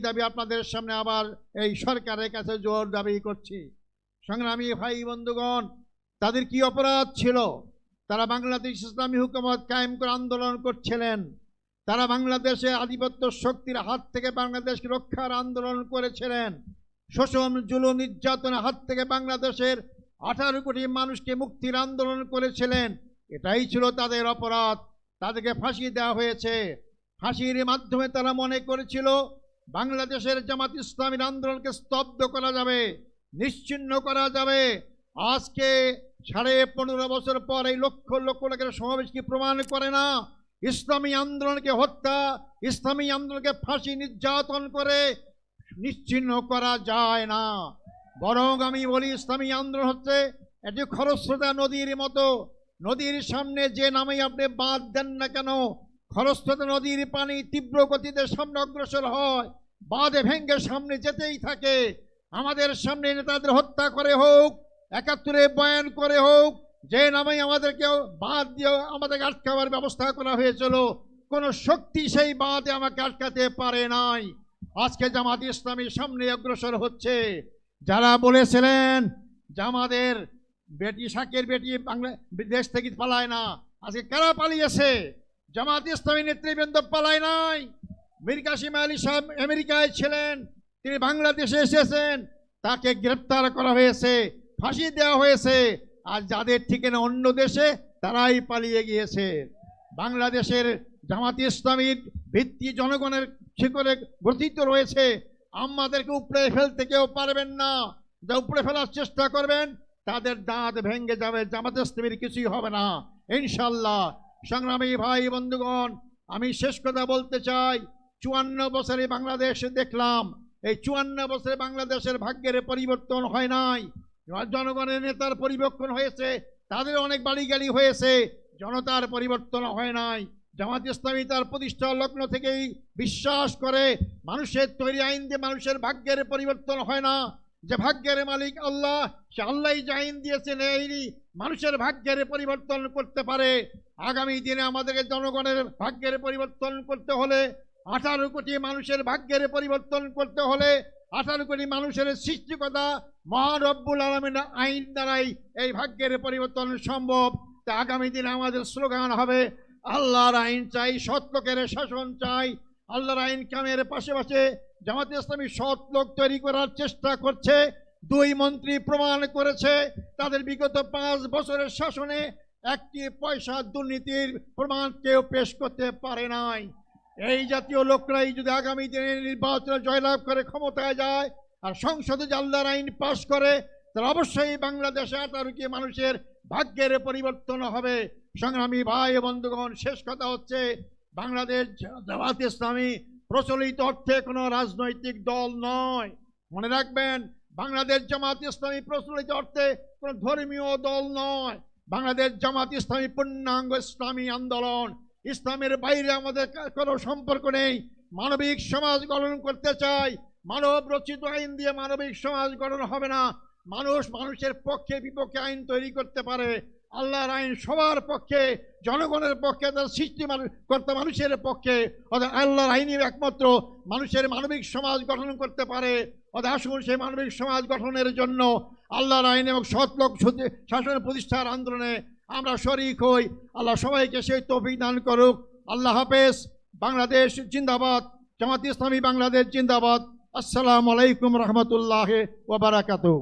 দাবি আপনাদের সামনে আবার এই সরকারের কাছে জোর দাবি করছি। সংগ্রামী ভাই বন্ধুগণ, তাদের কি অপরাধ ছিল? তারা বাংলাদেশ ইসলামী হুকুমত কায়েম করে আন্দোলন করছিলেন। তারা বাংলাদেশে আধিপত্য শক্তির হাত থেকে বাংলাদেশকে রক্ষার আন্দোলন করেছিলেন। শোষণ জুলুম নির্যাতনের হাত থেকে বাংলাদেশের 18 কোটি মানুষকে মুক্তির আন্দোলন করেছিলেন। এটাই ছিল তাদের অপরাধ। তাদেরকে ফাঁসি দেওয়া হয়েছে। ফাঁসির মাধ্যমে তারা মনে করেছিল বাংলাদেশের জামাত ইসলামীর আন্দোলনকে স্তব্ধ করা যাবে, নিশ্চিহ্ন করা যাবে। আজকে 15.5 বছর পর এই লক্ষ লক্ষ লোকের সমাবেশ কি প্রমাণ করে না ইসলামী আন্দোলনকে হত্যা, ইসলামী আন্দোলনকে ফাঁসি নির্যাতন করে নিশ্চিহ্ন করা যায় না? বরং আমি বলি, ইসলামী আন্দোলন হচ্ছে এটি খরস্রোতা নদীর মতো। নদীর সামনে যে নামেই আপনি বাঁধ দেন না কেন, খরস্রোতা নদীর পানি তীব্র গতিতে সামনে অগ্রসর হয়, বাঁধে ভেঙ্গে সামনে যেতেই থাকে। আমাদের সামনে নেতাদের হত্যা করে হোক, 71-এ বয়ান করে হোক, যে নামেই আমাদেরকে বাঁধ দিয়ে আমাদেরকে আটকাবার ব্যবস্থা করা হয়েছিল, কোনো শক্তি সেই বাঁধে আমাকে আটকাতে পারে নাই। আজকে জামাত ইসলামীর সামনে অগ্রসর হচ্ছে। যারা বলেছিলেন যে আমাদের বেটি শাকের বেটি দেশ থেকে পালায় না, আজকে কারা পালিয়েছে? জামাত ইসলামী নেতৃবৃন্দ পালায় নাই। মীর কাসেম আলী সাহেব আমেরিকায় ছিলেন, তিনি বাংলাদেশে এসেছেন, তাকে গ্রেপ্তার করা হয়েছে, ফাঁসি দেওয়া হয়েছে। আর যাদের ঠিকানা অন্য দেশে, তারাই পালিয়ে গিয়েছে। বাংলাদেশের জামাত ইসলামীর ভিত্তি জনগণের শিকড়ে গঠিত রয়েছে। আমাদেরকে উপড়ে ফেলতে কেউ পারবেন না। যা উপড়ে ফেলার চেষ্টা করবেন তাদের দাঁত ভেঙে যাবে, জামাত ইসলামীর কিছুই হবে না ইনশাল্লাহ। সংগ্রামী ভাই বন্ধুগণ, আমি শেষ কথা বলতে চাই, 54 বছরে বাংলাদেশে দেখলাম, এই 54 বছরে বাংলাদেশের ভাগ্যের পরিবর্তন হয় নাই। জনগণের নেতার পরিবর্তন হয়েছে, তাদের অনেক বাড়ি গাড়ি হয়েছে, জনতার পরিবর্তন হয় নাই। জামাত ইসলামী তার প্রতিষ্ঠা লগ্ন থেকেই বিশ্বাস করে মানুষের তৈরি আইন দিয়ে মানুষের ভাগ্যের পরিবর্তন হয় না। যে ভাগ্যের মালিক আল্লাহ, সে আল্লাহই যে আইন দিয়েছেন এই মানুষের ভাগ্যের পরিবর্তন করতে পারে। আগামী দিনে আমাদেরকে জনগণের ভাগ্যের পরিবর্তন করতে হলে, 18 কোটি মানুষের ভাগ্যের পরিবর্তন করতে হলে, 18 কোটি মানুষের সৃষ্টিকর্তা মহান রব্বুল আলামিনের আইন দ্বারাই এই ভাগ্যের পরিবর্তন সম্ভব। তা আগামী দিনে আমাদের স্লোগান হবে, আল্লাহর আইন চাই, সৎ লোকের শাসন চাই। আল্লাহর আইন কামের পাশাপাশি জামাত ইসলামী সৎ লোক তৈরি করার চেষ্টা করছে। 2 মন্ত্রী প্রমাণ করেছে তাদের বিগত 5 বছরের শাসনে একটি পয়সা দুর্নীতির প্রমাণ কেউ পেশ করতে পারে নাই। এই জাতীয় লোকরাই যদি আগামী দিনে নির্বাচনে জয়লাভ করে ক্ষমতায় যায় আর সংসদে আল্লাহর আইন পাশ করে, তাহলে অবশ্যই বাংলাদেশে 18 কোটি মানুষের ভাগ্যের পরিবর্তন হবে। সংগ্রামী ভাই বন্ধুগণ, শেষ কথা হচ্ছে, বাংলাদেশ জামাত ইসলামী প্রচলিত অর্থে কোনো রাজনৈতিক দল নয়। মনে রাখবেন, বাংলাদেশ জামাত ইসলামী প্রচলিত অর্থে কোনো ধর্মীয় দল নয়। বাংলাদেশ জামাত ইসলামী পূর্ণাঙ্গ ইসলামী আন্দোলন। ইসলামের বাইরে আমাদের কোনো সম্পর্ক নেই। মানবিক সমাজ গঠন করতে চাই। মানব রচিত আইন দিয়ে মানবিক সমাজ গঠন হবে না। মানুষ মানুষের পক্ষে বিপক্ষে আইন তৈরি করতে পারে। আল্লাহর আইন সবার পক্ষে, জনগণের পক্ষে, তার সৃষ্টিকর্তা মানুষের পক্ষে। অর্থাৎ আল্লাহর আইনই একমাত্র মানুষের মানবিক সমাজ গঠন করতে পারে। অর্থাৎ আসুন সেই মানবিক সমাজ গঠনের জন্য আল্লাহর আইন এবং সৎলোক শাসন প্রতিষ্ঠার আন্দোলনে আমরা শরীক হই। আল্লাহ সবাইকে সেই তৌফিক দান করুক। আল্লাহ হাফেজ। বাংলাদেশ জিন্দাবাদ। জামাত ইসলামী বাংলাদেশ জিন্দাবাদ। আসসালামু আলাইকুম রহমতুল্লাহ ওয়া বারাকাতুহু।